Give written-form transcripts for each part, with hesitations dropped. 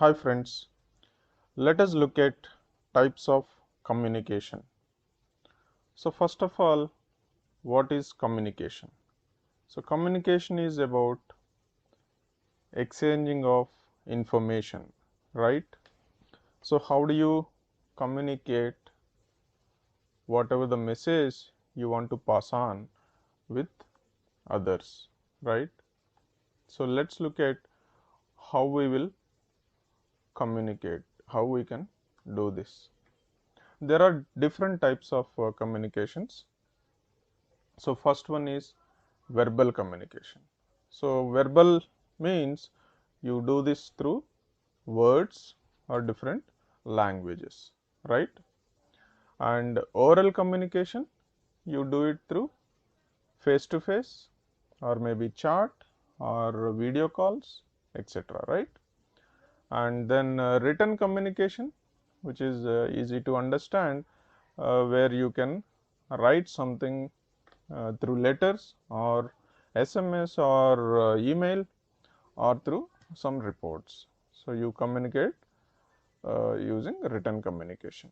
Hi friends, let us look at types of communication. So first of all, what is communication? So communication is about exchanging of information, right? So how do you communicate whatever the message you want to pass on with others, right? So let's look at how we will communicate, how we can do this. There are different types of communications. So first one is verbal communication. So verbal means you do this through words or different languages, right? And oral communication, you do it through face to face or maybe chat or video calls, etc., right? And then written communication, which is easy to understand, where you can write something through letters or SMS or email or through some reports. So you communicate using written communication.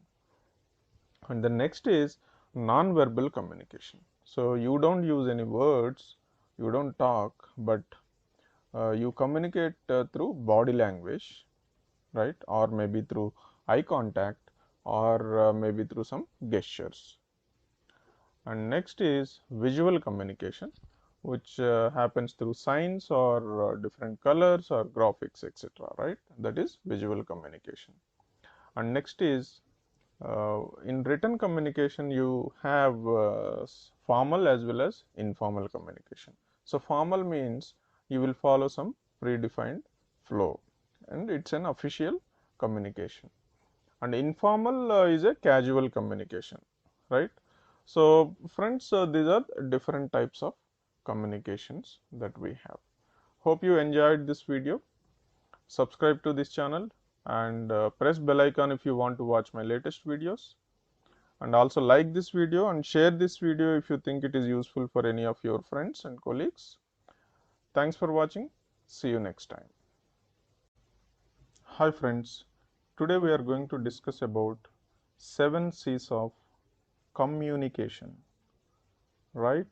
And the next is non-verbal communication. So you don't use any words, you don't talk, but you communicate through body language, right? Or maybe through eye contact, or maybe through some gestures. And next is visual communication, which happens through signs or different colors or graphics, etc., right? That is visual communication. And next is in written communication, you have formal as well as informal communication. So formal means you will follow some predefined flow, and it's an official communication. And informal is a casual communication, right? So friends, these are different types of communications that we have. Hope you enjoyed this video. Subscribe to this channel and press bell icon if you want to watch my latest videos, and also like this video and share this video if you think it is useful for any of your friends and colleagues. Thanks for watching. See you next time. Hi friends, today we are going to discuss about 7 C's of communication, right?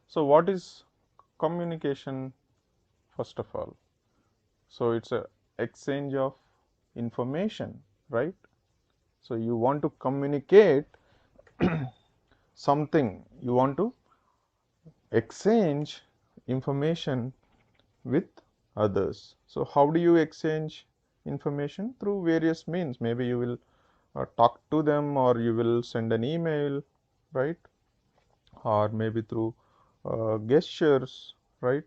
So what is communication first of all? So it's a exchange of information, right? So you want to communicate something, you want to exchange information with others. So how do you exchange information? Through various means. Maybe you will talk to them, or you will send an email, right? Or maybe through gestures, right?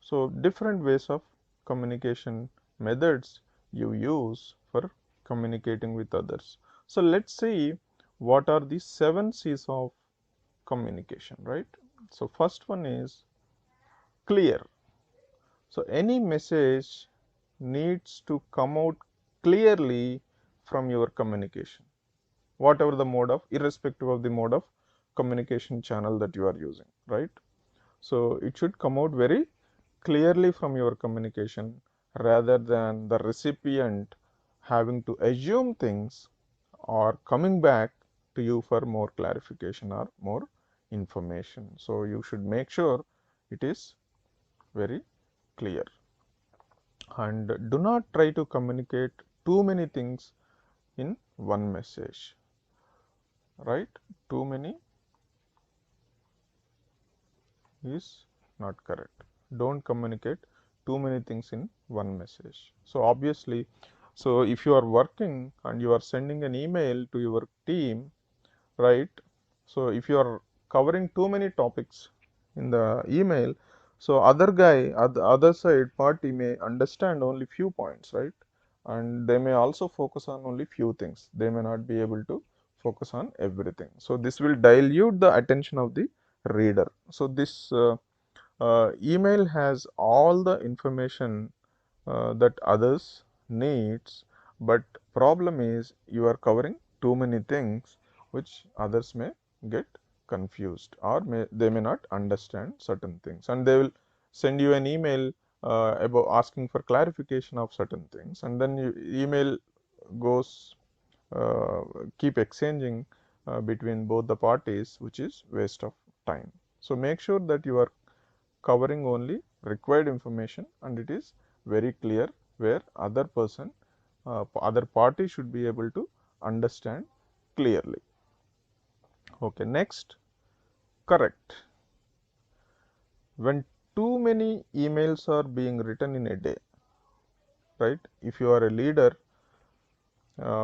So different ways of communication methods you use for communicating with others. So let's see what are the 7 C's of communication, right? So first one is clear. So any message needs to come out clearly from your communication, whatever the mode of, irrespective of the mode of communication channel that you are using, right? So it should come out very clearly from your communication, rather than the recipient having to assume things or coming back to you for more clarification or more information. So you should make sure it is very clear. And do not try to communicate too many things in one message, right? Too many is not correct. Don't communicate too many things in one message. So obviously, so if you are working and you are sending an email to your team, right? So if you are covering too many topics in the email, so other guy at the other side party may understand only few points, right? And they may also focus on only few things. They may not be able to focus on everything. So this will dilute the attention of the reader. So this email has all the information that others needs, but problem is you are covering too many things which others may get confused, or they may not understand certain things, and they will send you an email about asking for clarification of certain things, and then email goes uh, keep exchanging between both the parties, which is waste of time. So make sure that you are covering only required information and it is very clear where other party should be able to understand clearly. Okay, next, correct. When too many emails are being written in a day, right? If you are a leader,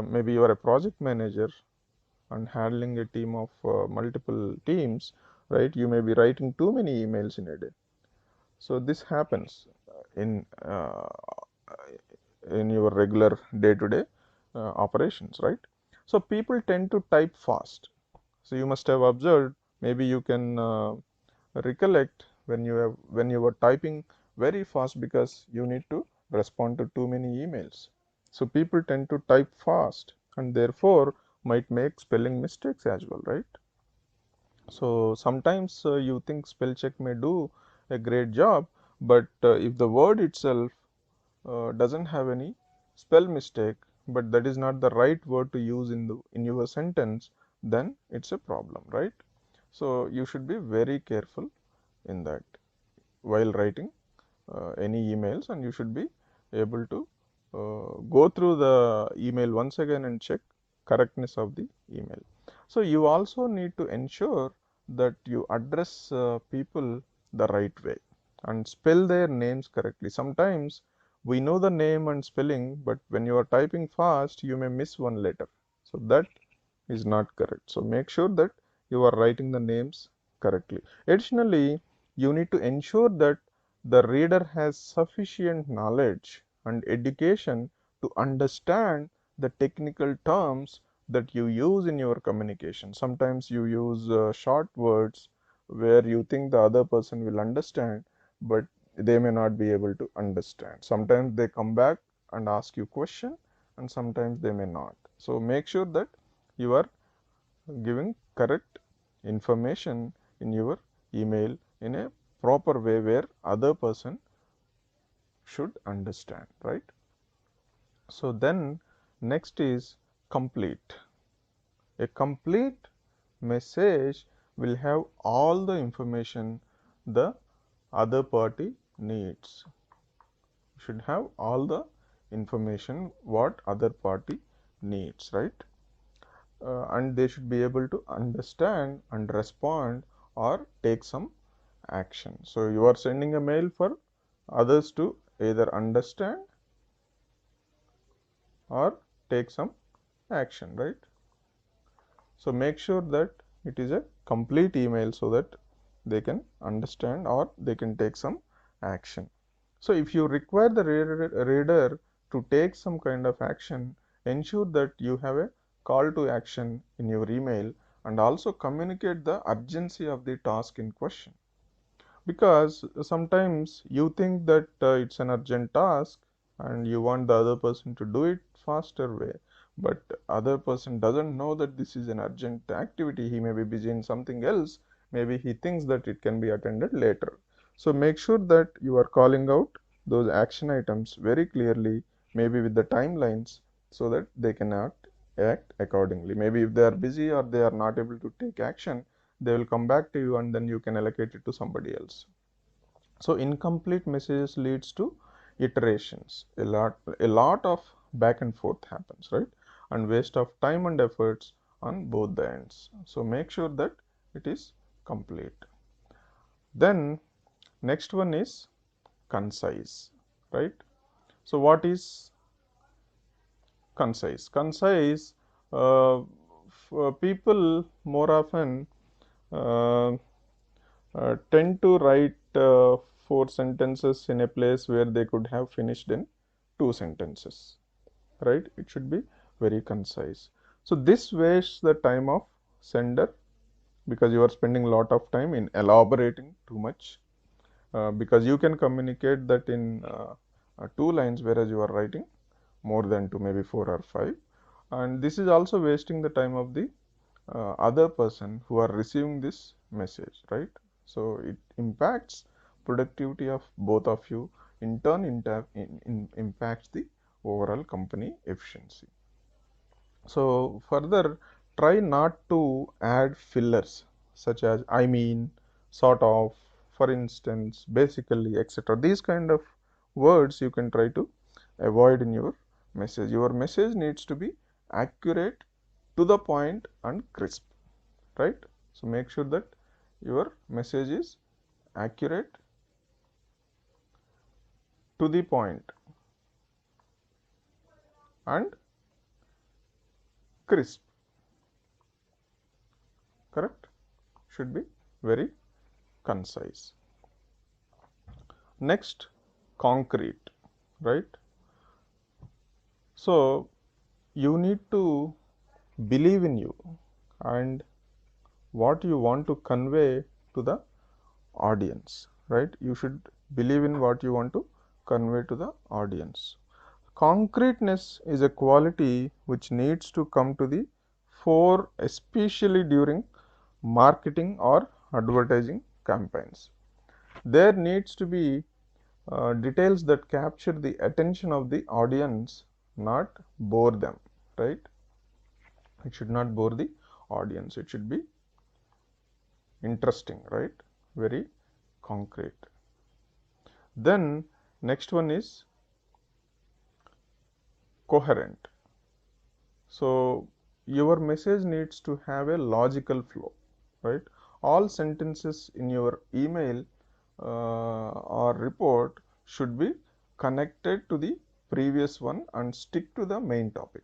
maybe you are a project manager and handling a team of multiple teams, right? You may be writing too many emails in a day. So this happens in your regular day-to-day operations, right? So people tend to type fast. So you must have observed, maybe you can recollect when you were typing very fast because you need to respond to too many emails. So people tend to type fast and therefore might make spelling mistakes as well, right? So sometimes you think spell check may do a great job, but if the word itself doesn't have any spell mistake, but that is not the right word to use in your sentence, then it's a problem, right? So you should be very careful in that while writing any emails, and you should be able to go through the email once again and check correctness of the email. So you also need to ensure that you address people the right way and spell their names correctly. Sometimes we know the name and spelling, but when you are typing fast, you may miss one letter. So that is not correct. So make sure that you are writing the names correctly. Additionally, you need to ensure that the reader has sufficient knowledge and education to understand the technical terms that you use in your communication. Sometimes you use short words where you think the other person will understand, but they may not be able to understand. Sometimes they come back and ask you question, and sometimes they may not. So make sure that you are giving correct information in your email in a proper way where other person should understand, right? So then next is complete. A complete message will have all the information the other party needs. Should have all the information what other party needs, right? And they should be able to understand and respond or take some action. So you are sending a mail for others to either understand or take some action, right? So make sure that it is a complete email so that they can understand or they can take some action. So if you require the reader to take some kind of action, ensure that you have a call to action in your email and also communicate the urgency of the task in question. Because sometimes you think that it's an urgent task and you want the other person to do it faster way, but other person doesn't know that this is an urgent activity. He may be busy in something else. Maybe he thinks that it can be attended later. So make sure that you are calling out those action items very clearly, maybe with the timelines, so that they can act accordingly. Maybe if they are busy or they are not able to take action, they will come back to you and then you can allocate it to somebody else. So incomplete messages leads to iterations. A lot of back and forth happens, right? And waste of time and efforts on both the ends. So make sure that it is complete. Then next one is concise, right? So what is concise? Concise, people more often uh, tend to write four sentences in a place where they could have finished in two sentences, right? It should be very concise. So this wastes the time of sender because you are spending a lot of time in elaborating too much, because you can communicate that in two lines, whereas you are writing more than two, maybe four or five. And this is also wasting the time of the other person who are receiving this message, right? So it impacts productivity of both of you. in turn impacts the overall company efficiency. So further, try not to add fillers such as I mean, sort of, for instance, basically, etc. These kind of words you can try to avoid in your message. Your message needs to be accurate, to the point, and crisp, right? So make sure that your message is accurate, to the point, and crisp. Correct? Should be very concise. Next, concrete, right? So you need to believe in you and what you want to convey to the audience, right? You should believe in what you want to convey to the audience. Concreteness is a quality which needs to come to the fore, especially during marketing or advertising campaigns. There needs to be details that capture the attention of the audience, not bore them, right? It should not bore the audience. It should be interesting, right? Very concrete. Then next one is coherent. So your message needs to have a logical flow, right? All sentences in your email or report should be connected to the previous one and stick to the main topic.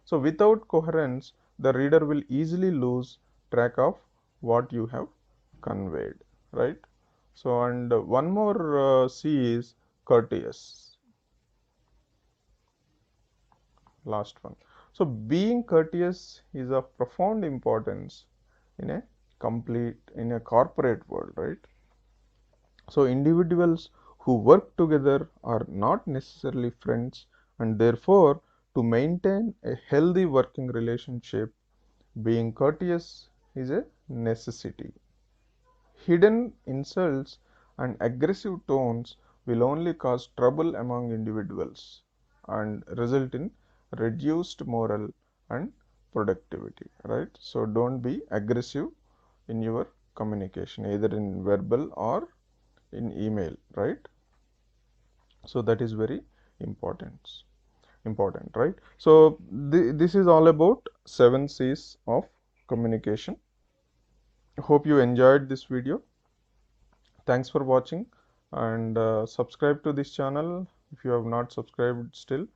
So without coherence, the reader will easily lose track of what you have conveyed, right? So, and one more C is courteous. Last one. So being courteous is of profound importance in a corporate world, right? So individuals who work together are not necessarily friends, and therefore to maintain a healthy working relationship, being courteous is a necessity. Hidden insults and aggressive tones will only cause trouble among individuals and result in reduced morale and productivity, right? So don't be aggressive in your communication, either in verbal or in email, right? So that is very important, right? So this is all about 7 C's of communication. Hope you enjoyed this video. Thanks for watching, and subscribe to this channel if you have not subscribed still,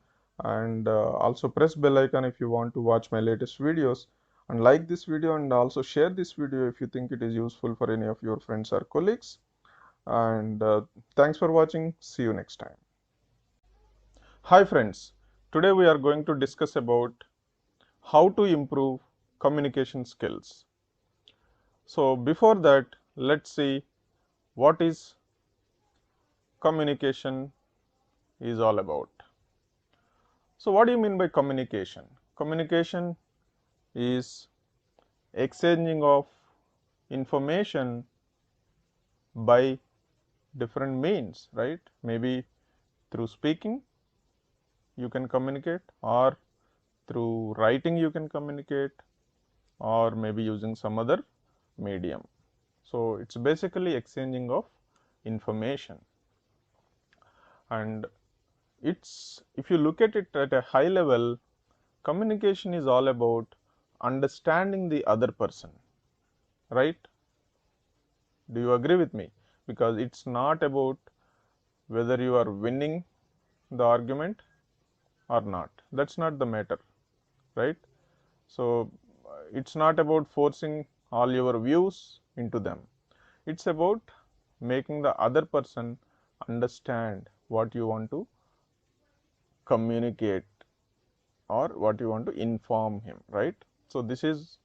and also press bell icon if you want to watch my latest videos, and like this video, and also share this video if you think it is useful for any of your friends or colleagues. And thanks for watching. See you next time. Hi friends, today we are going to discuss about how to improve communication skills. So before that, let's see what is communication is all about. So what do you mean by communication? Communication is exchanging of information by different means, right? Maybe through speaking you can communicate, or through writing you can communicate, or maybe using some other medium. So it's basically exchanging of information, and it's, if you look at it at a high level, communication is all about understanding the other person, right? Do you agree with me? Because it's not about whether you are winning the argument or not. That's not the matter, right? So it's not about forcing all your views into them. It's about making the other person understand what you want to communicate or what you want to inform him, right? So this is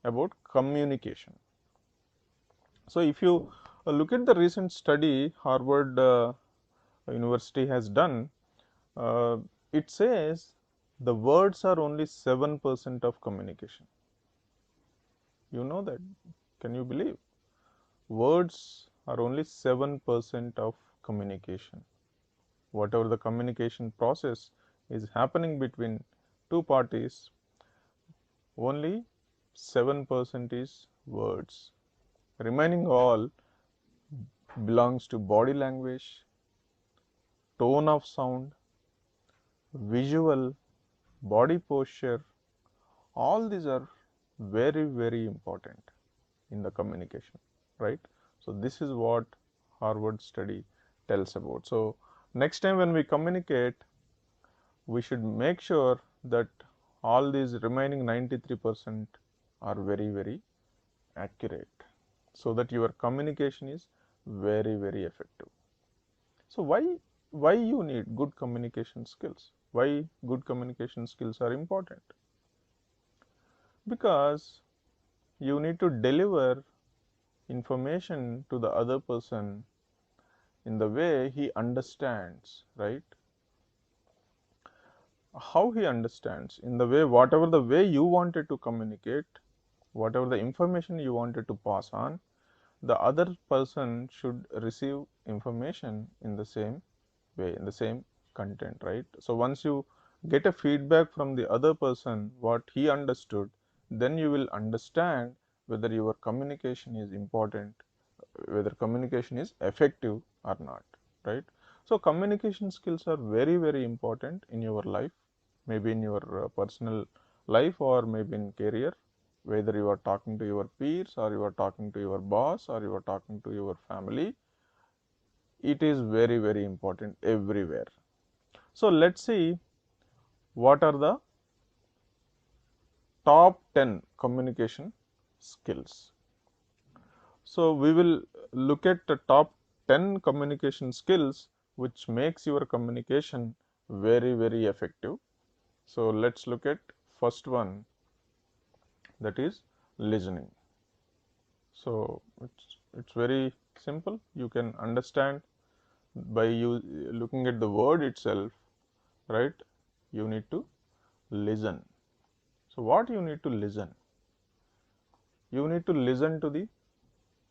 about communication. So if you look at the recent study Harvard University has done, uh, it says the words are only 7% of communication. You know that? Can you believe? Words are only 7% of communication. whatever the communication process is happening between two parties, only 7% is words. Remaining all belongs to body language, tone of sound, visual, body posture. All these are very, very important in the communication, right? So this is what Harvard study tells about. So next time when we communicate, we should make sure that all these remaining 93% are very, very accurate, so that your communication is very, very effective. So why you need good communication skills? Why good communication skills are important? Because you need to deliver information to the other person in the way he understands, right? How he understands, in the way, whatever the way you wanted to communicate, whatever the information you wanted to pass on, the other person should receive information in the same way, in the same content, right? So once you get a feedback from the other person, what he understood, then you will understand whether your communication is important, whether communication is effective or not, right? So communication skills are very, very important in your life, maybe in your personal life or maybe in career, whether you are talking to your peers or you are talking to your boss or you are talking to your family. It is very, very important everywhere. So let's see what are the top 10 communication skills. So we will look at the top 10 communication skills which makes your communication very, very effective. So let's look at first one, that is listening. So it's very simple. You can understand by you looking at the word itself, right? You need to listen. So what you need to listen? You need to listen to the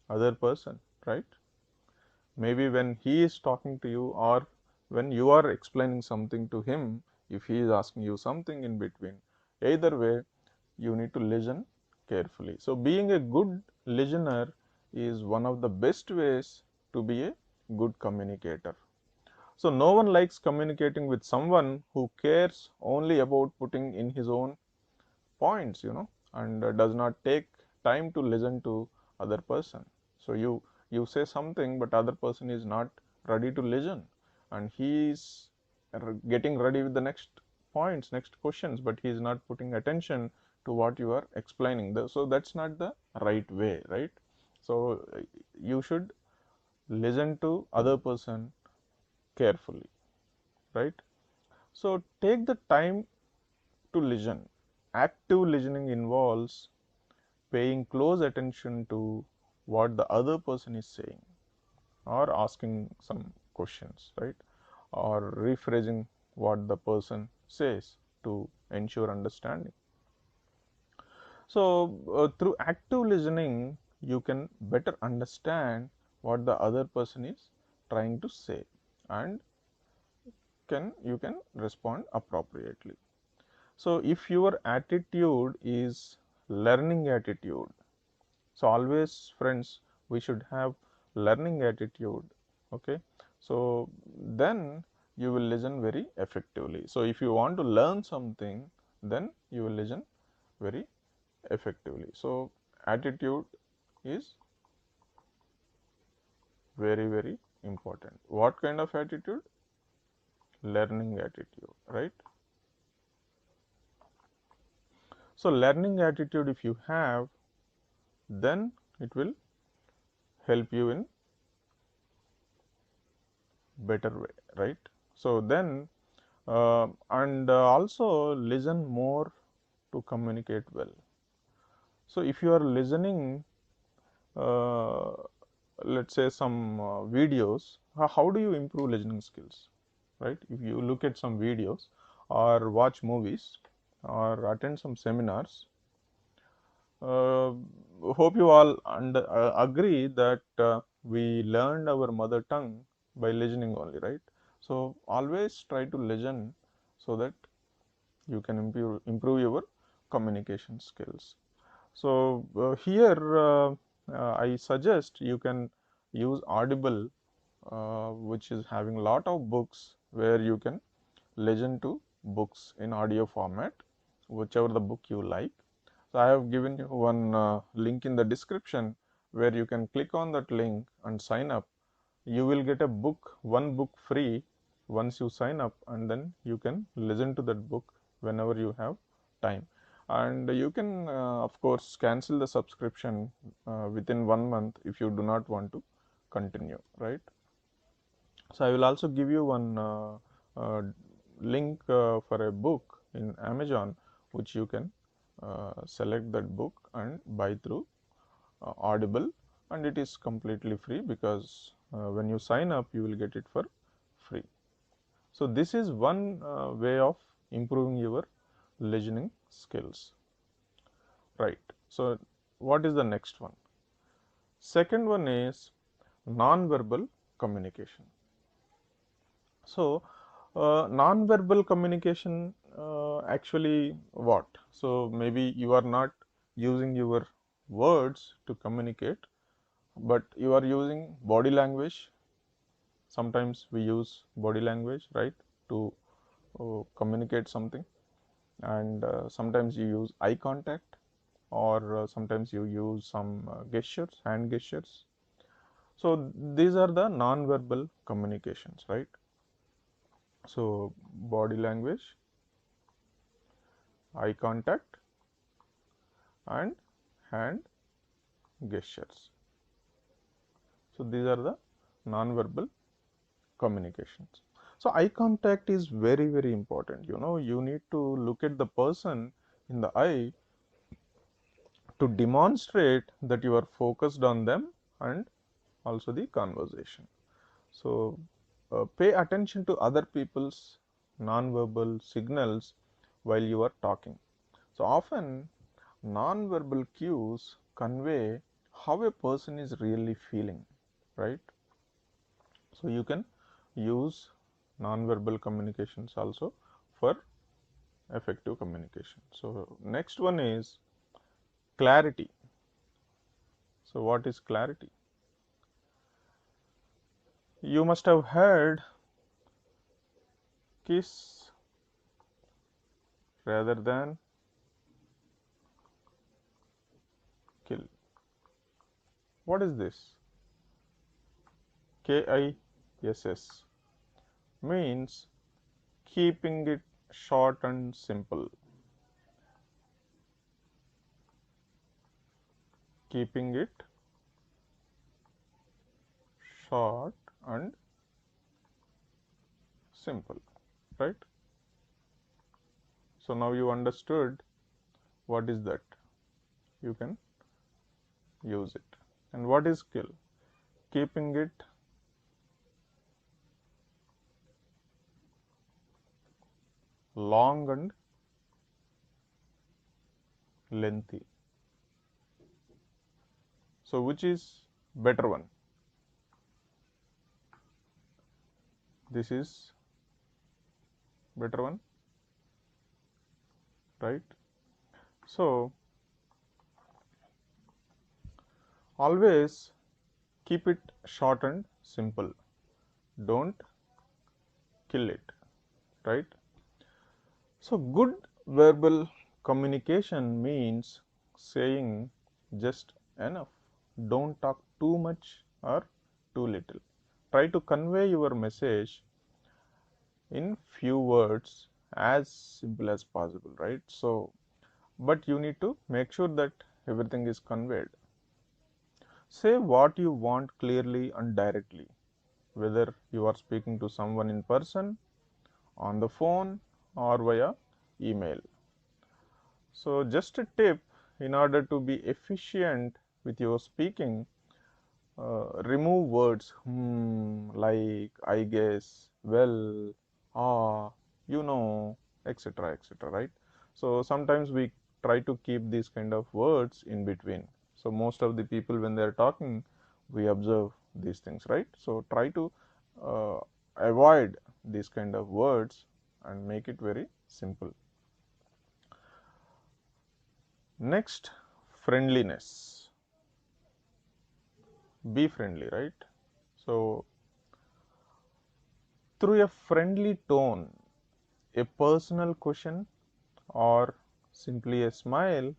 other person, right? Maybe when he is talking to you or when you are explaining something to him, if he is asking you something in between, either way, you need to listen carefully. So being a good listener is one of the best ways to be a good communicator. So no one likes communicating with someone who cares only about putting in his own points, and does not take time to listen to other person. So you say something, but other person is not ready to listen, and he is getting ready with the next points, next questions, but he is not putting attention to what you are explaining. So that's not the right way, right? So you should listen to other person carefully, right? So take the time to listen. Active listening involves paying close attention to what the other person is saying or asking some questions, right? Or rephrasing what the person says to ensure understanding. So, through active listening, you can better understand what the other person is trying to say, and you can respond appropriately. So, if your attitude is learning attitude, so always friends, we should have learning attitude, okay? So then you will listen very effectively. So if you want to learn something, then you will listen very effectively. So attitude is very, very important. What kind of attitude? Learning attitude, right? So learning attitude, if you have, then it will help you in better way, right? So then and also listen more to communicate well. So if you are listening, uh, let's say some videos, how do you improve listening skills, right? If you look at some videos or watch movies or attend some seminars, uh, hope you all agree that we learned our mother tongue by listening only, right? So always try to listen so that you can improve your communication skills. So here I suggest you can use Audible, which is having lot of books where you can listen to books in audio format, whichever the book you like. So I have given you one link in the description where you can click on that link and sign up. You will get a book, one book free once you sign up, and then you can listen to that book whenever you have time. And you can of course cancel the subscription within 1 month if you do not want to continue, right? So I will also give you one link for a book in Amazon, which you can select that book and buy through Audible, and it is completely free because when you sign up, you will get it for free. So this is one way of improving your listening skills, right? So what is the next one? Second one is non-verbal communication. So non-verbal communication actually what? So maybe you are not using your words to communicate, but you are using body language. Sometimes we use body language, right, to communicate something, and sometimes you use eye contact, or sometimes you use some gestures, hand gestures. So these are the non-verbal communications, right? So body language, eye contact, and hand gestures. So these are the non-verbal communications. So eye contact is very, very important. You know, you need to look at the person in the eye to demonstrate that you are focused on them and also the conversation. So pay attention to other people's non-verbal signals while you are talking. So often non-verbal cues convey how a person is really feeling, right? So you can use non-verbal communications also for effective communication. So next one is clarity. So what is clarity? You must have heard kiss rather than kill. What is this? KISS means keeping it short and simple. Keeping it short and simple, right? So now you understood what is that. You can use it. And what is kill? Keeping it long and lengthy. So which is better one? This is better one, right? So always keep it short and simple. Don't kill it, right? So good verbal communication means saying just enough. Don't talk too much or too little. Try to convey your message in few words, as simple as possible, right? So but you need to make sure that everything is conveyed. Say what you want clearly and directly, whether you are speaking to someone in person, on the phone, or via email. So just a tip, in order to be efficient with your speaking, remove words like I guess, well, ah, you know, etc., etc., right? So sometimes we try to keep these kind of words in between. So most of the people when they are talking, we observe these things, right? So try to uh, avoid these kind of words and make it very simple. Next, friendliness. Be friendly, right? So, through a friendly tone, a personal question, or simply a smile,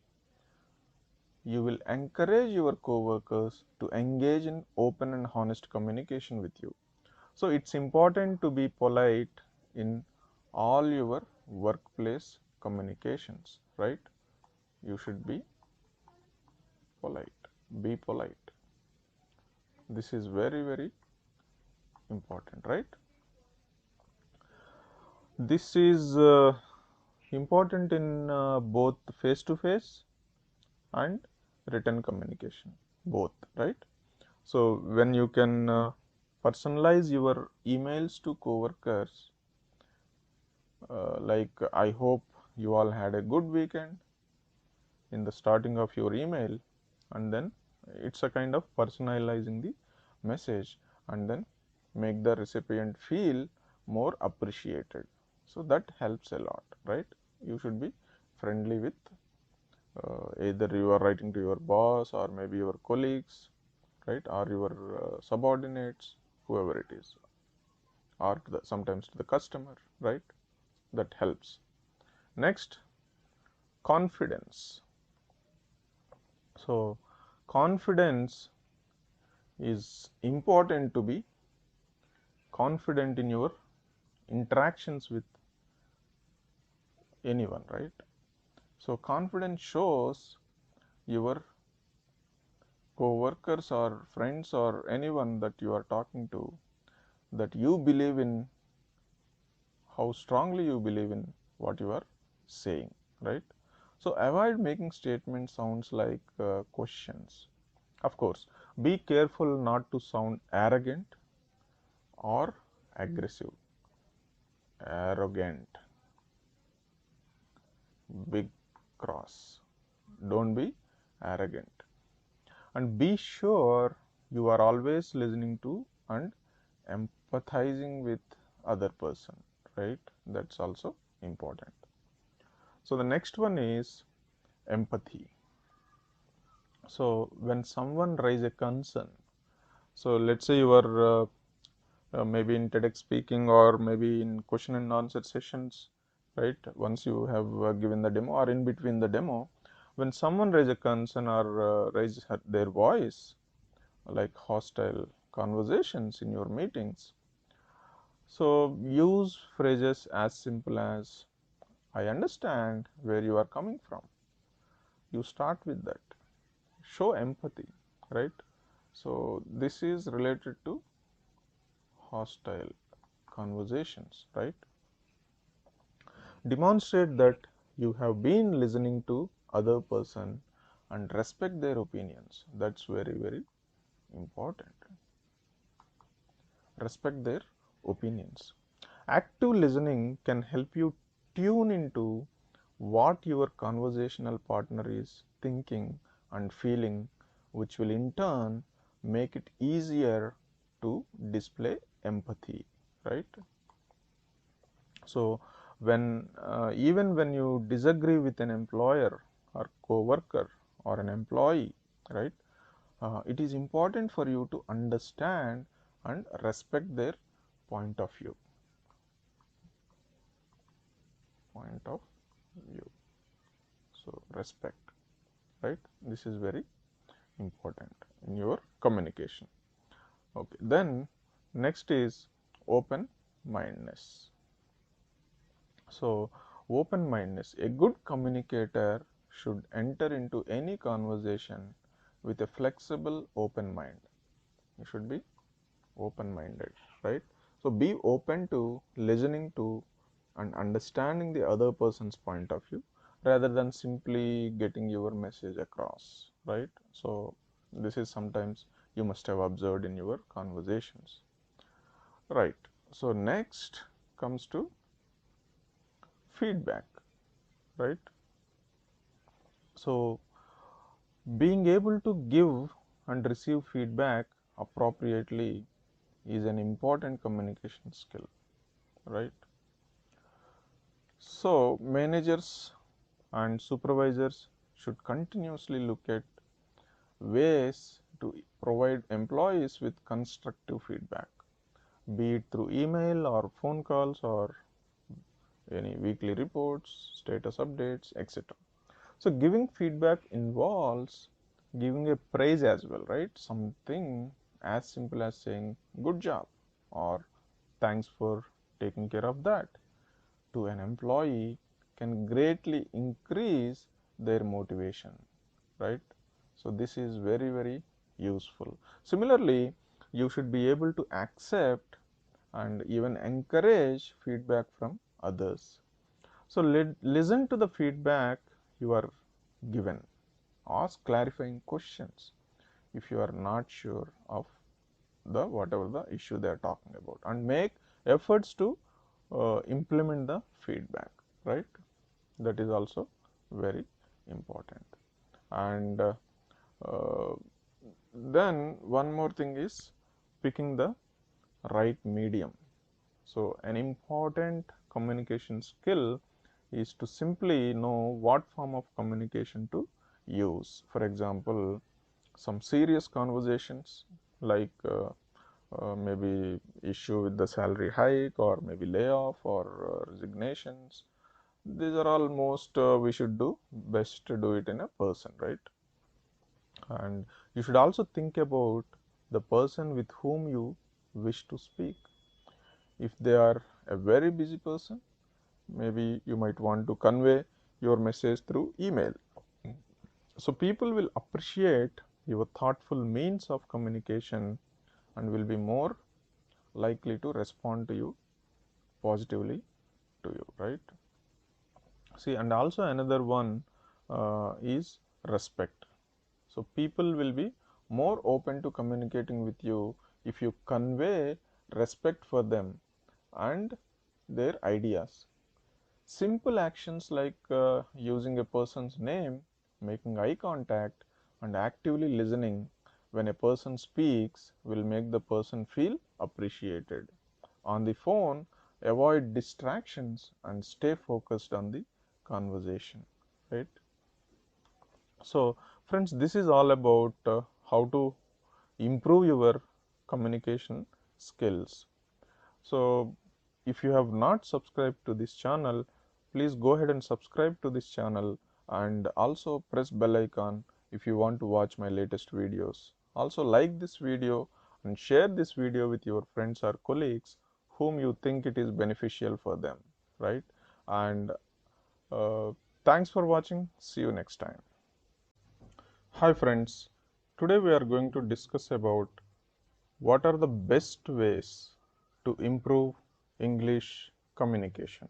you will encourage your coworkers to engage in open and honest communication with you. So, it's important to be polite in all your workplace communications, right? You should be polite. Be polite. This is very, very important, right? This is important in both face to face and written communication, both, right? So, when you can personalize your emails to coworkers, like I hope you all had a good weekend in the starting of your email, and then it's a kind of personalizing the message and then make the recipient feel more appreciated. So, that helps a lot, right? You should be friendly with either you are writing to your boss or maybe your colleagues, right, or your subordinates, whoever it is, or to sometimes to the customer, right? That helps. Next, confidence. So, confidence is important to be confident in your interactions with anyone, right? So, confidence shows your co-workers or friends or anyone that you are talking to that you believe in, how strongly you believe in what you are saying, right? So, avoid making statements sounds like questions. Of course, be careful not to sound arrogant or aggressive. Arrogant, big cross. Don't be arrogant. And be sure you are always listening to and empathizing with other person, right? That's also important. So, the next one is empathy. So, when someone raise a concern, so let's say you are maybe in TEDx speaking or maybe in question and answer sessions, right? Once you have given the demo or in between the demo, when someone raise a concern or raise their voice, like hostile conversations in your meetings, so use phrases as simple as, I understand where you are coming from. You start with that. Show empathy, right? So, this is related to hostile conversations, right? Demonstrate that you have been listening to other person and respect their opinions. That's very, very important. Respect their opinions. Active listening can help you tune into what your conversational partner is thinking and feeling, which will in turn make it easier to display empathy, right? So, when even when you disagree with an employer or co-worker or an employee, right, it is important for you to understand and respect their point of view. Point of view. So, respect, right? This is very important in your communication. Okay. Then next is open mindedness. So, open mindedness. A good communicator should enter into any conversation with a flexible, open mind. You should be open minded, right? So, be open to listening to and understanding the other person's point of view rather than simply getting your message across, right? So, this is sometimes you must have observed in your conversations, right? So, next comes to feedback, right? So, being able to give and receive feedback appropriately is an important communication skill. right? So managers and supervisors should continuously look at ways to provide employees with constructive feedback, be it through email or phone calls or any weekly reports, status updates, etc. So giving feedback involves giving a praise as well, right? Something as simple as saying good job or thanks for taking care of that to an employee can greatly increase their motivation, right? So this is very, very useful. Similarly, you should be able to accept and even encourage feedback from others. So listen to the feedback you are given. Ask clarifying questions if you are not sure of the whatever the issue they are talking about, and make efforts to implement the feedback, right? That is also very important. And uh, then one more thing is picking the right medium. So an important communication skill is to simply know what form of communication to use. For example, some serious conversations like maybe issue with the salary hike or maybe layoff or resignations. These are almost we should do best to do it in a person, right? And you should also think about the person with whom you wish to speak. If they are a very busy person, maybe you might want to convey your message through email. So people will appreciate your thoughtful means of communication and will be more likely to respond to you positively to you, right? See, and also another one is respect. So people will be more open to communicating with you if you convey respect for them and their ideas. Simple actions like using a person's name, making eye contact, and actively listening when a person speaks will make the person feel appreciated. On the phone, avoid distractions and stay focused on the conversation, right? So, friends, this is all about how to improve your communication skills. So, if you have not subscribed to this channel, please go ahead and subscribe to this channel and also press bell icon if you want to watch my latest videos. Also like this video and share this video with your friends or colleagues whom you think it is beneficial for them, right? And uh, thanks for watching. See you next time. Hi friends, today we are going to discuss about what are the best ways to improve English communication.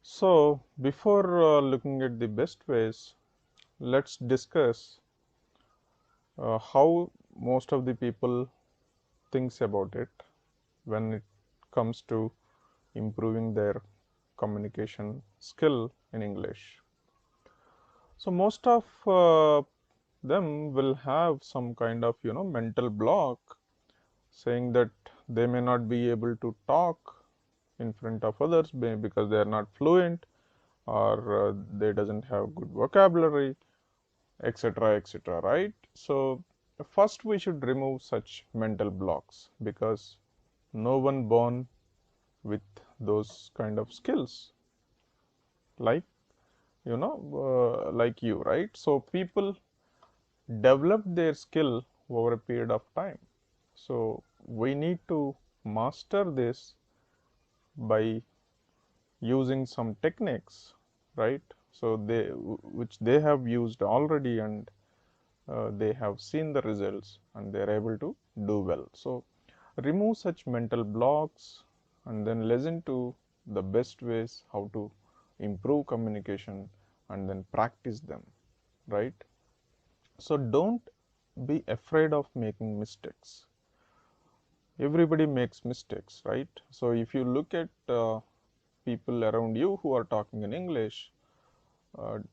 So before looking at the best ways, let's discuss how most of the people thinks about it when it comes to improving their communication skill in English. So most of them will have some kind of mental block saying that they may not be able to talk in front of others because they are not fluent or they doesn't have good vocabulary, etc., etc., right? So first we should remove such mental blocks because no one born with those kind of skills like like you, right? So people develop their skill over a period of time. So we need to master this by using some techniques, right? So which they have used already and they have seen the results and they are able to do well. So remove such mental blocks and then listen to the best ways how to improve communication and then practice them, right? So don't be afraid of making mistakes. Everybody makes mistakes, right? So if you look at people around you who are talking in English,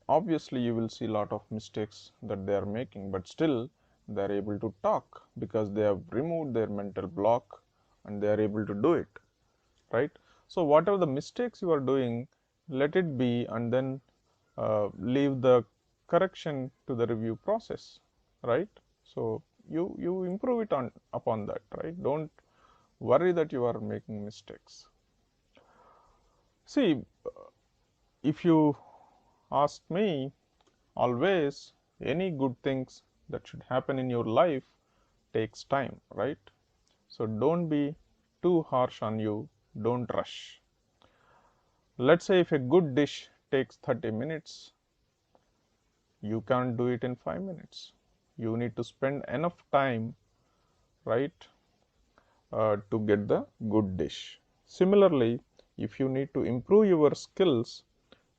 obviously you will see a lot of mistakes that they are making, but still they are able to talk because they have removed their mental block and they are able to do it. right? So whatever the mistakes you are doing, let it be, and then leave the correction to the review process, right? So you improve it on upon that, right? Don't worry that you are making mistakes. See, if you ask me, always any good things that should happen in your life takes time, right? So don't be too harsh on you, don't rush. Let's say if a good dish takes 30 minutes, you can't do it in 5 minutes. You need to spend enough time, right, to get the good dish. Similarly, if you need to improve your skills,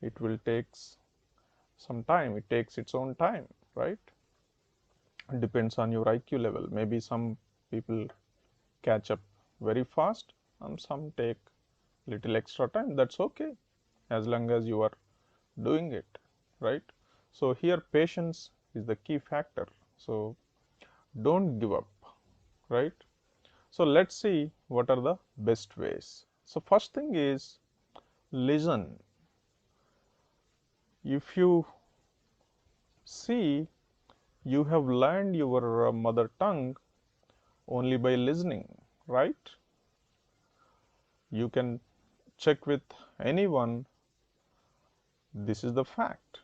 it will take some time. It takes its own time, right? It depends on your IQ level. Maybe some people catch up very fast and some take little extra time. That's okay as long as you are doing it, right? So here patience is the key factor. So don't give up, right? So let's see what are the best ways. So first thing is listen. If you see, you have learned your mother tongue only by listening, right? You can check with anyone. This is the fact.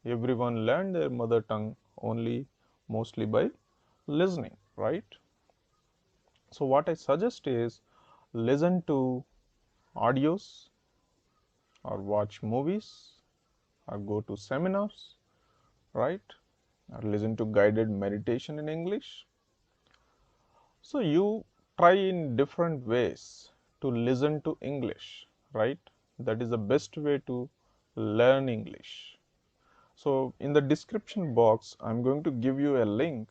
Everyone learned their mother tongue only mostly by listening, right? So what I suggest is listen to audios or watch movies or go to seminars, right? Or listen to guided meditation in English. So you try in different ways to listen to English, right? That is the best way to learn English. So in the description box, I'm going to give you a link,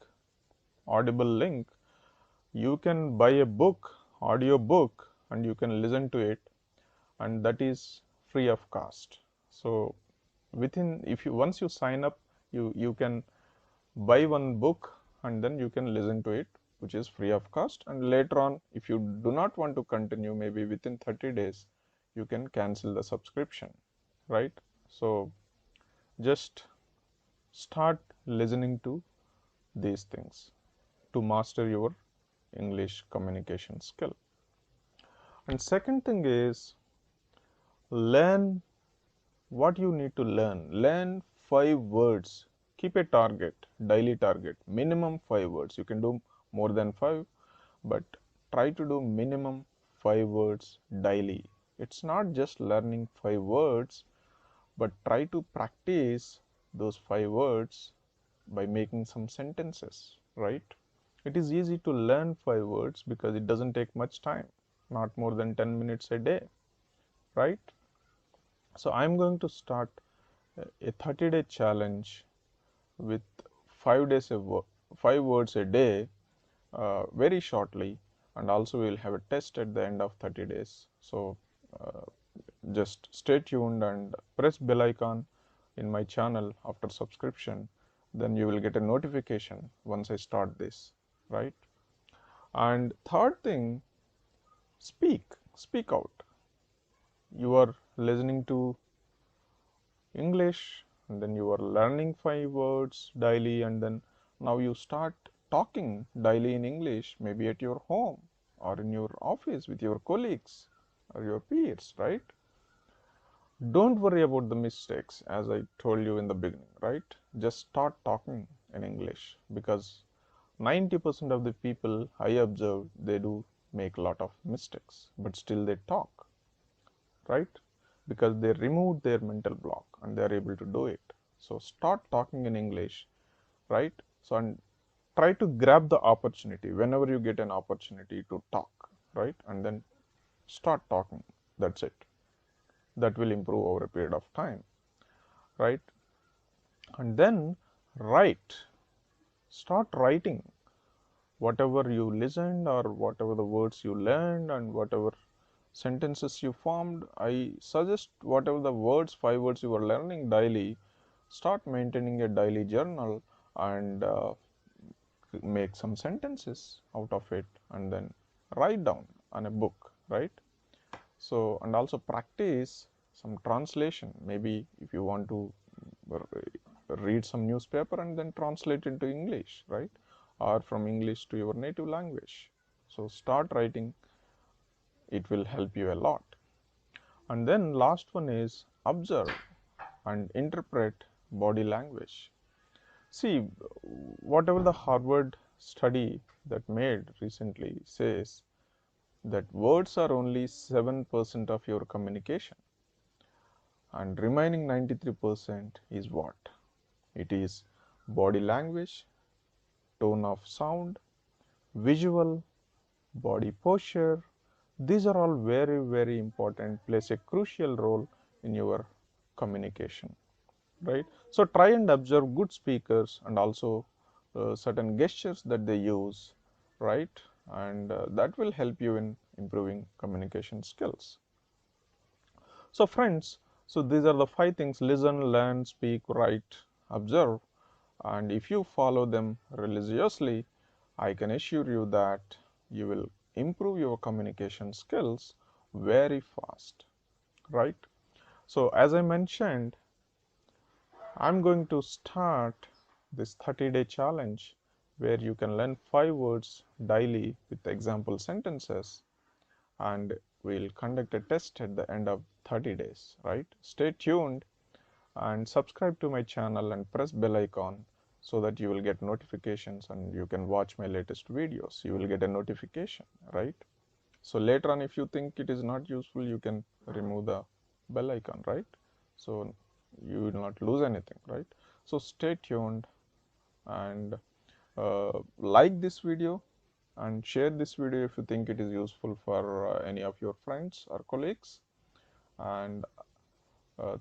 Audible link. You can buy a book, audio book, and you can listen to it, and that is free of cost. So within, if you once you sign up, you can buy one book and then you can listen to it, which is free of cost. And later on, if you do not want to continue, maybe within 30 days, you can cancel the subscription, right? So just start listening to these things to master your English communication skill. And second thing is learn what you need to learn. Learn 5 words. Keep a target, daily target, minimum 5 words. You can do more than 5, but try to do minimum 5 words daily. It's not just learning 5 words, but try to practice those 5 words by making some sentences, right? It is easy to learn 5 words because it doesn't take much time, not more than 10 minutes a day, right? So I'm going to start a 30-day challenge with 5 days of 5 words a day very shortly, and also we will have a test at the end of 30 days. So uh, just stay tuned and press bell icon in my channel after subscription, then you will get a notification once I start this, right? And third thing, speak out. You are listening to English and then you are learning 5 words daily, and then now you start talking daily in English, maybe at your home or in your office with your colleagues or your peers, right? Don't worry about the mistakes, as I told you in the beginning, right? Just start talking in English, because 90% of the people I observe, they do make a lot of mistakes, but still they talk, right? Because they removed their mental block and they are able to do it. So start talking in English, right? So and try to grab the opportunity whenever you get an opportunity to talk, right? And then start talking. That's it. That will improve over a period of time, right? And then write. Start writing whatever you listened or whatever the words you learned and whatever sentences you formed. I suggest whatever the words, 5 words you are learning daily, start maintaining a daily journal and make some sentences out of it and then write down on a book, right? So, and also practice some translation. Maybe if you want to read some newspaper and then translate into English, right? Or from English to your native language. So start writing, it will help you a lot. And then last one is observe and interpret body language. See, whatever the Harvard study that made recently says that words are only 7% of your communication, and remaining 93% is what? It is body language, tone of sound, visual, body posture. These are all very, very important, plays a crucial role in your communication, right? So try and observe good speakers and also certain gestures that they use, right? And that will help you in improving communication skills. So friends, so these are the 5 things: listen, learn, speak, write, observe. And if you follow them religiously, I can assure you that you will improve your communication skills very fast, right? So as I mentioned, I'm going to start this 30-day challenge where you can learn 5 words daily with example sentences, and we'll conduct a test at the end of 30 days, right? Stay tuned and subscribe to my channel and press bell icon so that you will get notifications and you can watch my latest videos. You will get a notification, right? So later on, if you think it is not useful, you can remove the bell icon, right? So you will not lose anything, right? So stay tuned and like this video and share this video if you think it is useful for any of your friends or colleagues. And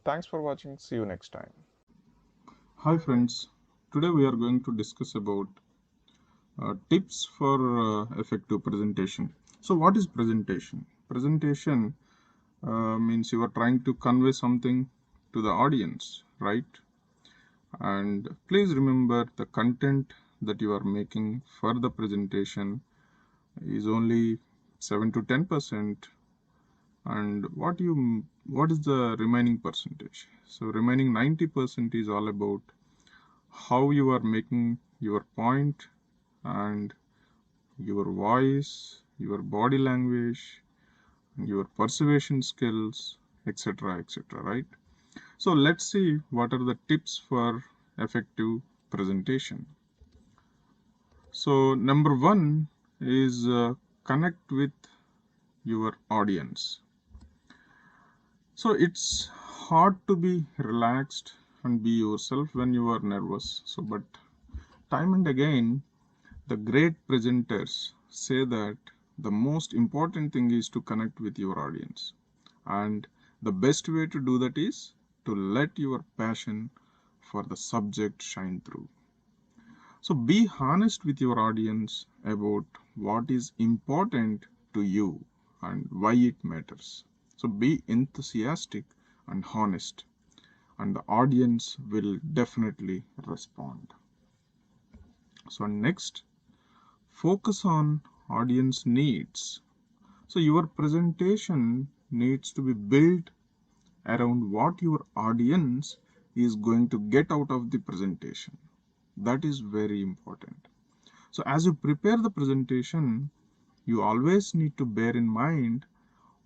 thanks for watching. See you next time. Hi friends, today we are going to discuss about tips for effective presentation. So what is presentation? Presentation means you are trying to convey something to the audience, right? And please remember the content that you are making for the presentation is only 7 to 10%, and what is the remaining percentage? So remaining 90% is all about how you are making your point and your voice, your body language, your persuasion skills, etc. etc. Right? So let's see what are the tips for effective presentation. So number one is connect with your audience. So it's hard to be relaxed and be yourself when you are nervous. So but time and again the great presenters say that the most important thing is to connect with your audience. And the best way to do that is to let your passion for the subject shine through. So be honest with your audience about what is important to you and why it matters. So be enthusiastic and honest, and the audience will definitely respond. So next, focus on audience needs. So your presentation needs to be built around what your audience is going to get out of the presentation. That is very important. So as you prepare the presentation, you always need to bear in mind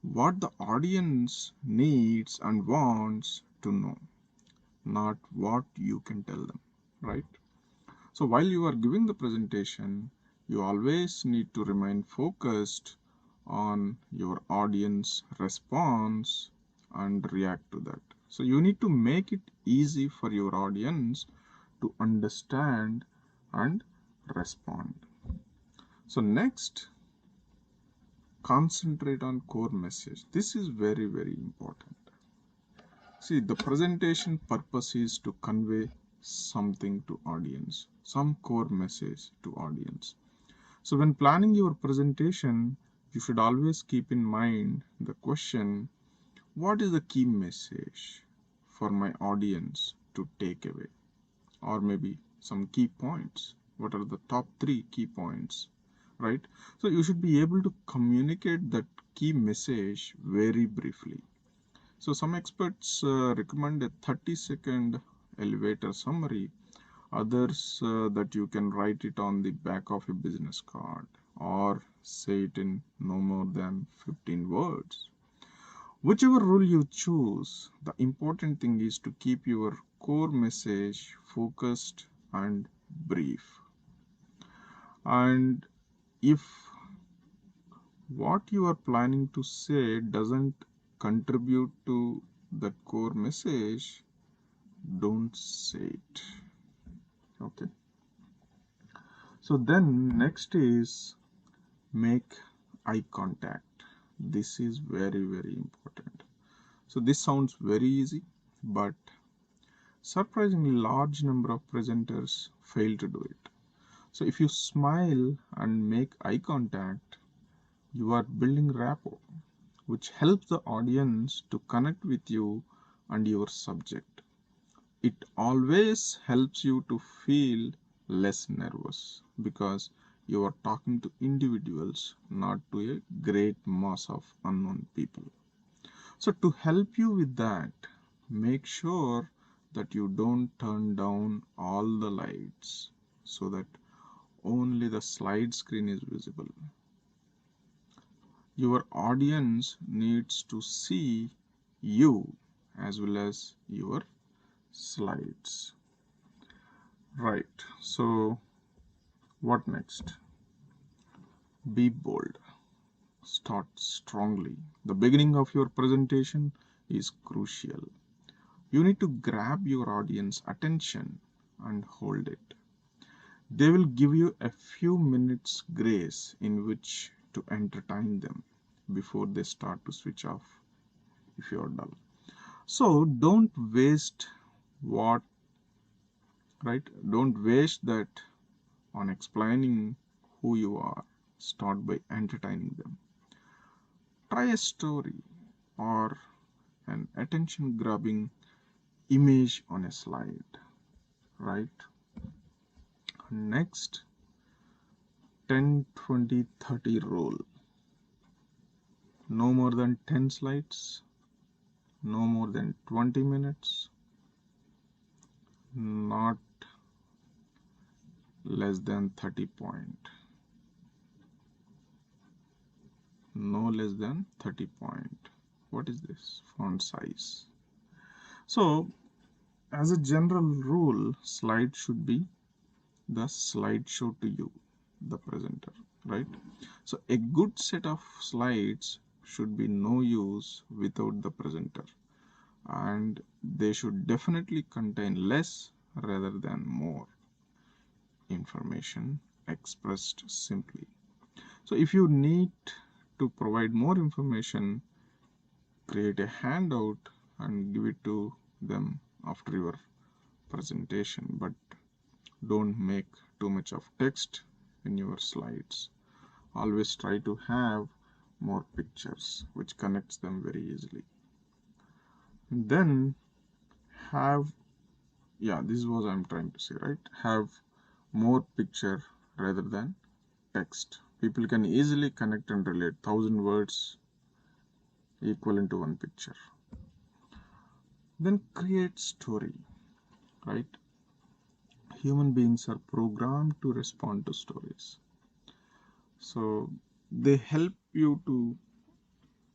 what the audience needs and wants to know, not what you can tell them, right? So while you are giving the presentation, you always need to remain focused on your audience response and react to that. So you need to make it easy for your audience to understand and respond. So next, concentrate on core message. This is very, very important. See, the presentation purpose is to convey something to audience, some core message to audience. So when planning your presentation, you should always keep in mind the question, what is the key message for my audience to take away? Or maybe some key points. What are the top 3 key points? Right? So you should be able to communicate that key message very briefly. So some experts recommend a 30-second elevator summary, others that you can write it on the back of a business card or say it in no more than 15 words. Whichever rule you choose, the important thing is to keep your core message focused and brief. And if what you are planning to say doesn't contribute to that core message, don't say it. Okay. So then next is make eye contact. This is very, very important. So this sounds very easy, but surprisingly large number of presenters fail to do it. So if you smile and make eye contact, you are building rapport, which helps the audience to connect with you and your subject. It always helps you to feel less nervous because you are talking to individuals, not to a great mass of unknown people. So, to help you with that, make sure that you don't turn down all the lights so that only the slide screen is visible. Your audience needs to see you as well as your slides. Right. So, what next? Be bold. Start strongly. The beginning of your presentation is crucial. You need to grab your audience attention and hold it. They will give you a few minutes grace in which to entertain them before they start to switch off if you are dull. So don't waste what, right? Don't waste that on explaining who you are. Start by entertaining them. Try a story or an attention grabbing image on a slide, right? Next, 10-20-30 rule. No more than 10 slides, no more than 20 minutes, not less than 30 point, no less than 30 point. What is this? Font size. So, as a general rule, slide should be the slideshow to you, the presenter, right? So a good set of slides should be no use without the presenter, and they should definitely contain less rather than more information expressed simply. So if you need to provide more information, create a handout and give it to them after your presentation, but don't make too much of text in your slides. Always try to have more pictures which connects them very easily. And then have, yeah, this is what I'm trying to say, right? Have more picture rather than text. People can easily connect and relate. 1,000 words equivalent to one picture. Then create story, right? Human beings are programmed to respond to stories. So they help you to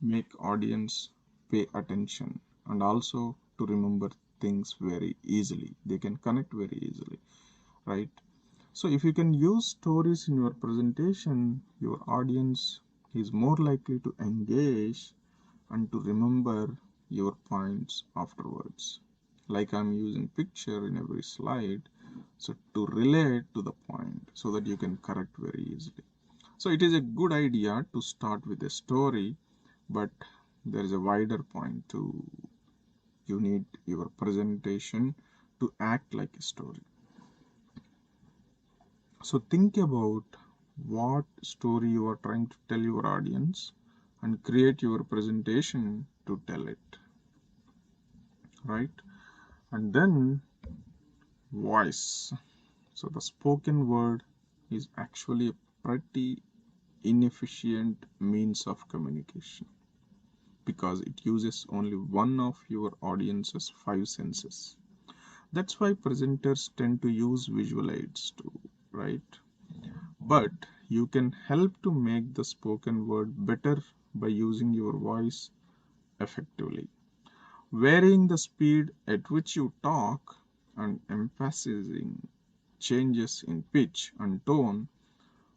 make audience pay attention and also to remember things very easily. They can connect very easily, right? So if you can use stories in your presentation, your audience is more likely to engage and to remember your points afterwards. Like I'm using picture in every slide, so to relate to the point so that you can correct very easily. So it is a good idea to start with a story, but there is a wider point to, you need your presentation to act like a story. So think about what story you are trying to tell your audience and create your presentation to tell it, right? And then voice. So the spoken word is actually a pretty inefficient means of communication because it uses only one of your audience's five senses. That's why presenters tend to use visual aids too, right? But you can help to make the spoken word better by using your voice effectively. Varying the speed at which you talk and emphasizing changes in pitch and tone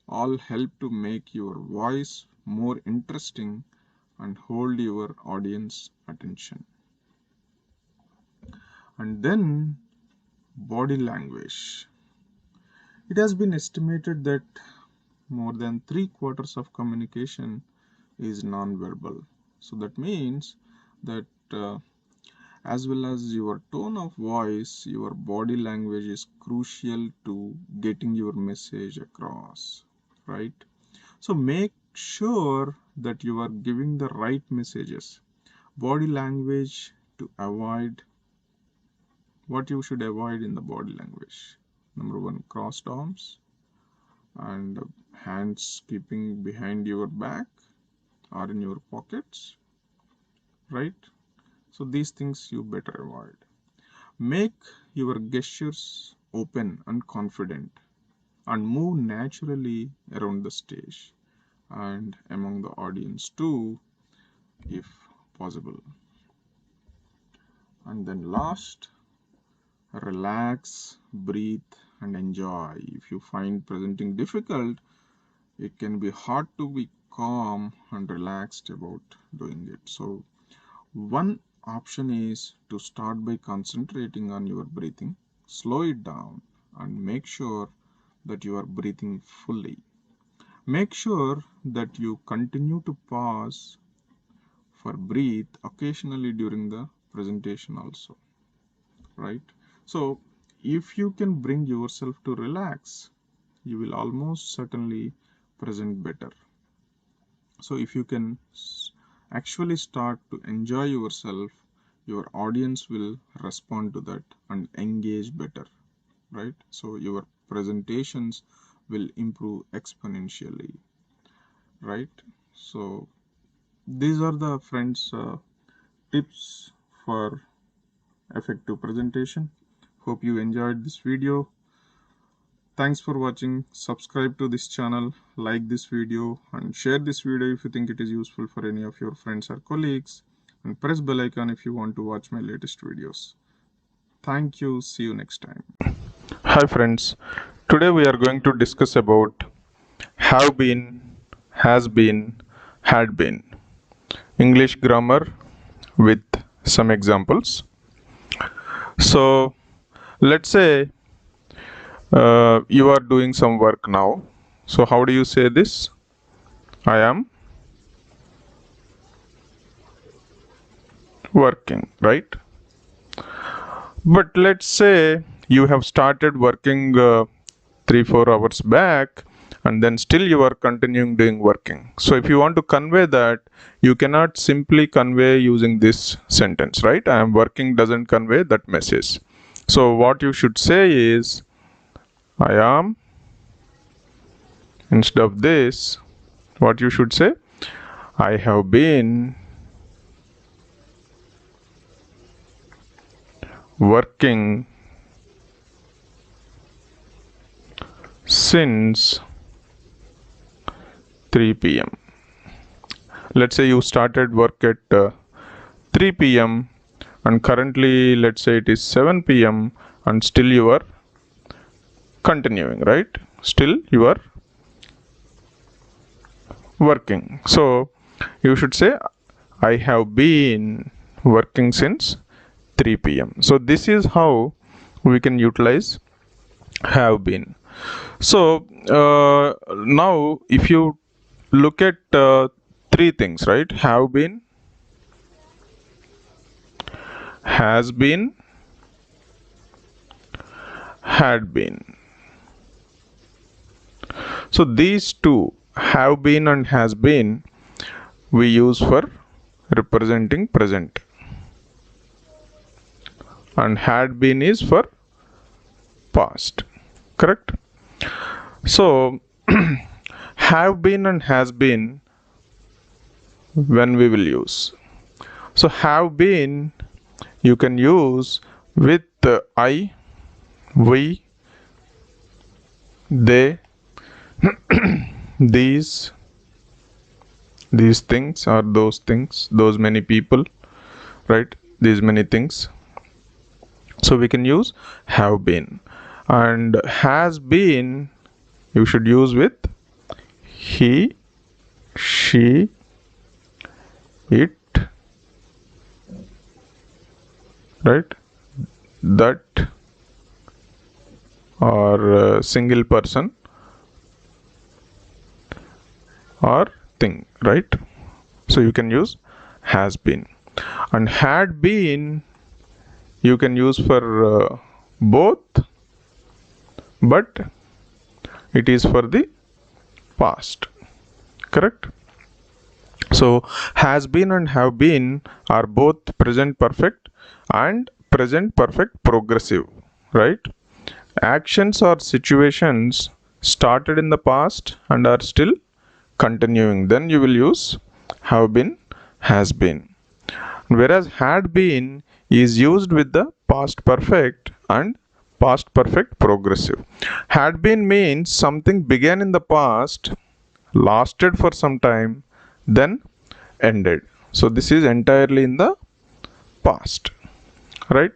all help to make your voice more interesting and hold your audience attention. And then body language. It has been estimated that more than three-quarters of communication is non-verbal. So that means that as well as your tone of voice, your body language is crucial to getting your message across, right? So make sure that you are giving the right messages. Body language to avoid what you should avoid in the body language. Number one, crossed arms and hands keeping behind your back or in your pockets, right? So these things you better avoid. Make your gestures open and confident and move naturally around the stage and among the audience too, if possible. And then last, relax, breathe, and enjoy. If you find presenting difficult, it can be hard to be calm and relaxed about doing it. So, one option is to start by concentrating on your breathing, slow it down, and make sure that you are breathing fully. Make sure that you continue to pause for breathe occasionally during the presentation also, right? So if you can bring yourself to relax, you will almost certainly present better. So if you can actually start to enjoy yourself, your audience will respond to that and engage better, right? So your presentations will improve exponentially, right? So these are the friends tips for effective presentation. Hope you enjoyed this video. Thanks for watching. Subscribe to this channel, like this video, and share this video if you think it is useful for any of your friends or colleagues, and press bell icon if you want to watch my latest videos. Thank you. See you next time. Hi friends, today we are going to discuss about have been, has been, had been. English grammar with some examples. So let's say you are doing some work now. So how do you say this? I am working, right? But let's say you have started working 3-4 hours back and then still you are continuing doing working. So if you want to convey that, you cannot simply convey using this sentence, right? I am working doesn't convey that message. So what you should say is I am, instead of this, what you should say, I have been working since 3 p.m. Let's say you started work at 3 p.m. and currently let's say it is 7 p.m. and still you are continuing, right? Still you are working. So you should say I have been working since 3 p.m. So this is how we can utilize have been. So now if you look at three things, right? Have been, has been, had been. So these two, have been and has been, we use for representing present, and had been is for past, correct? So have been and has been, when we will use. So have been you can use with I, we, they, these, things or those things, those many people, right? These many things. So we can use have been. And has been you should use with he, she, it, right? That, or single person or thing, right? So you can use has been. And had been you can use for both, but it is for the past, correct? So has been and have been are both present perfect and present perfect progressive, right? Actions or situations started in the past and are still continuing, then you will use have been, has been. Whereas had been is used with the past perfect and past perfect progressive. Had been means something began in the past, lasted for some time, then ended. So this is entirely in the past, right?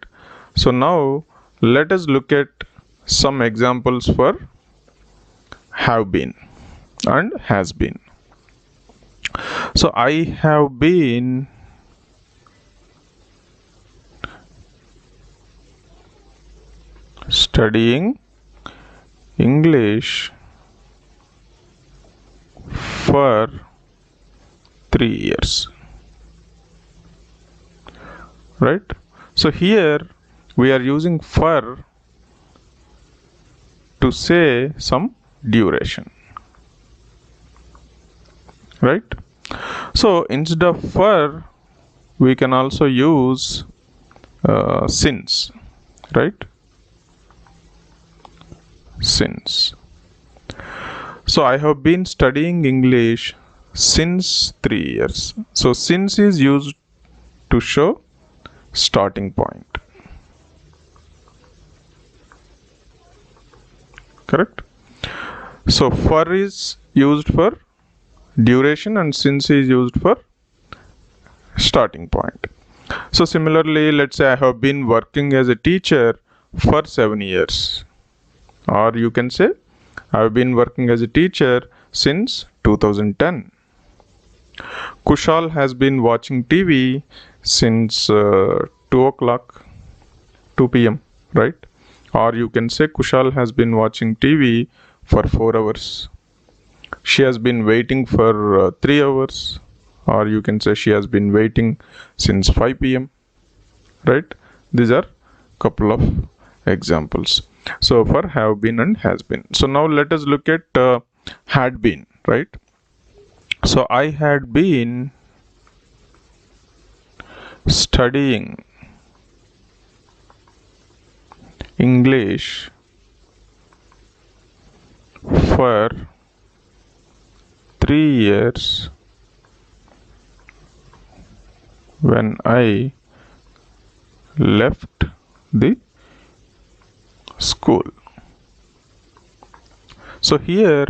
So now let us look at some examples for have been and has been. So I have been studying English for 3 years, right? So here we are using for to say some duration, right? So instead of for we can also use since, right? Since. So I have been studying English since 3 years. So since is used to show starting point, correct? So for is used for duration and since is used for starting point. So similarly, let's say I have been working as a teacher for 7 years, or you can say I have been working as a teacher since 2010. Kushal has been watching TV since 2 o'clock, 2 p.m., right? Or you can say Kushal has been watching TV for 4 hours. She has been waiting for 3 hours. Or you can say she has been waiting since 5 p.m., right? These are couple of examples. So for have been and has been. So now let us look at had been, right? So I had been studying English for 3 years when I left the school. So here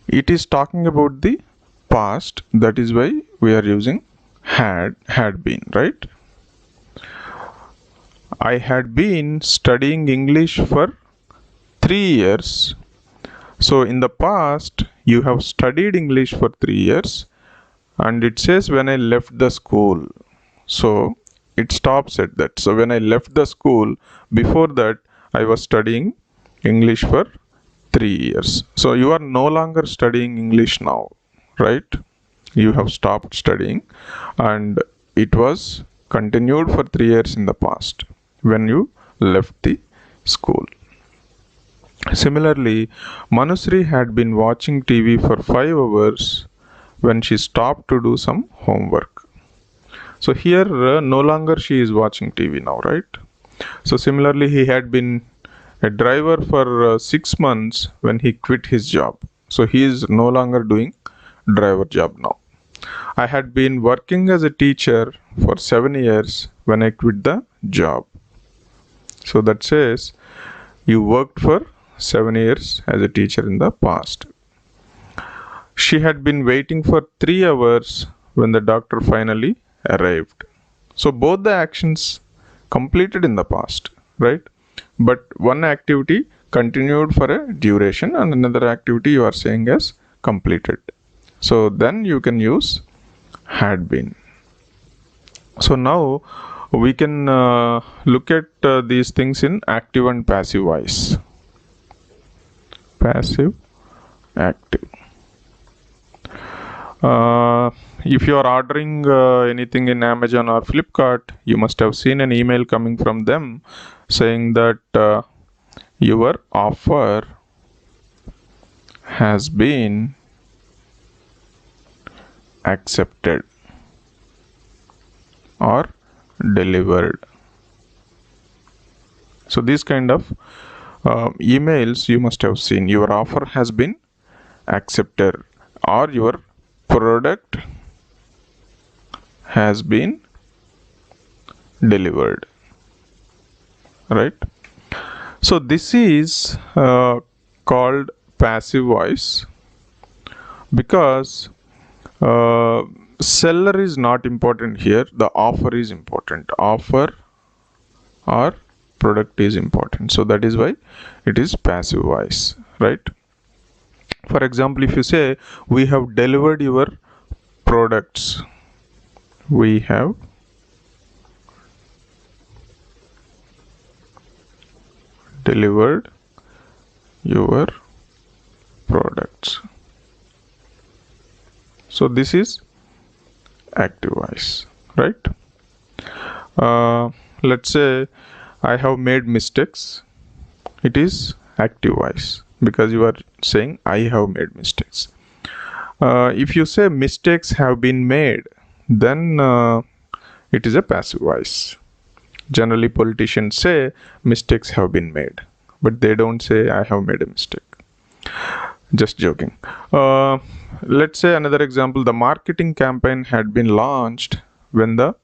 it is talking about the past, that is why we are using had been, right? I had been studying English for 3 years. So in the past you have studied English for 3 years, and it says when I left the school. So it stops at that. So when I left the school, before that I was studying English for 3 years. So you are no longer studying English now, right? You have stopped studying, and it was continued for 3 years in the past when you left the school. Similarly, Manusri had been watching TV for 5 hours when she stopped to do some homework. So here no longer she is watching TV now, right? So similarly, he had been a driver for 6 months when he quit his job. So he is no longer doing driver job now. I had been working as a teacher for 7 years when I quit the job. So that says you worked for 7 years as a teacher in the past. She had been waiting for 3 hours when the doctor finally arrived. So both the actions completed in the past, right? But one activity continued for a duration and another activity you are saying as completed. So then you can use had been. So now we can look at these things in active and passive voice. Passive, active. If you are ordering anything in Amazon or Flipkart, you must have seen an email coming from them saying that your offer has been accepted or delivered. So these kind of emails you must have seen. Your offer has been accepted or your product has been delivered, right? So this is called passive voice because uh, seller is not important here, the offer is important. Offer or product is important, so that is why it is passive voice, right? For example, if you say we have delivered your products, we have delivered your products. So this is active voice, right? Let's say I have made mistakes. It is active voice because you are saying I have made mistakes. If you say mistakes have been made, then it is a passive voice. Generally, politicians say mistakes have been made, but they don't say I have made a mistake. Just joking. Let's say another example, the marketing campaign had been launched when the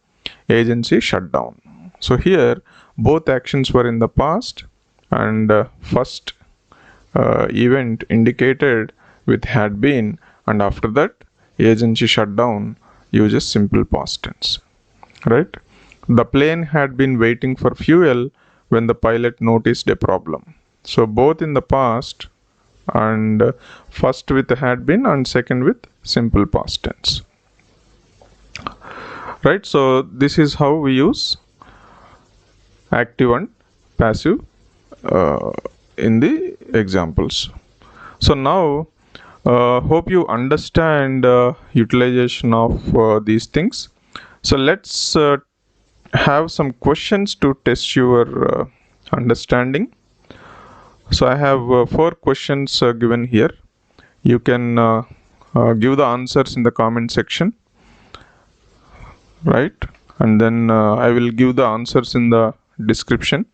agency shut down. So here, both actions were in the past, and first event indicated with had been, and after that, agency shut down uses simple past tense, right? The plane had been waiting for fuel when the pilot noticed a problem. So both in the past and first with had been and second with simple past tense, right? So this is how we use active and passive uh, in the examples. So now hope you understand utilization of these things. So let's have some questions to test your understanding. So I have 4 questions given here. You can give the answers in the comment section, right? And then I will give the answers in the description.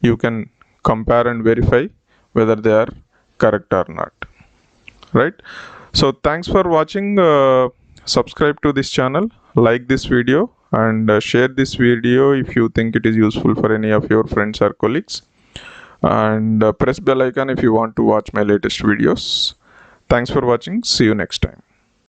You can compare and verify whether they are correct or not, right? So thanks for watching. Subscribe to this channel, like this video, and share this video if you think it is useful for any of your friends or colleagues, and press bell icon if you want to watch my latest videos. Thanks for watching. See you next time.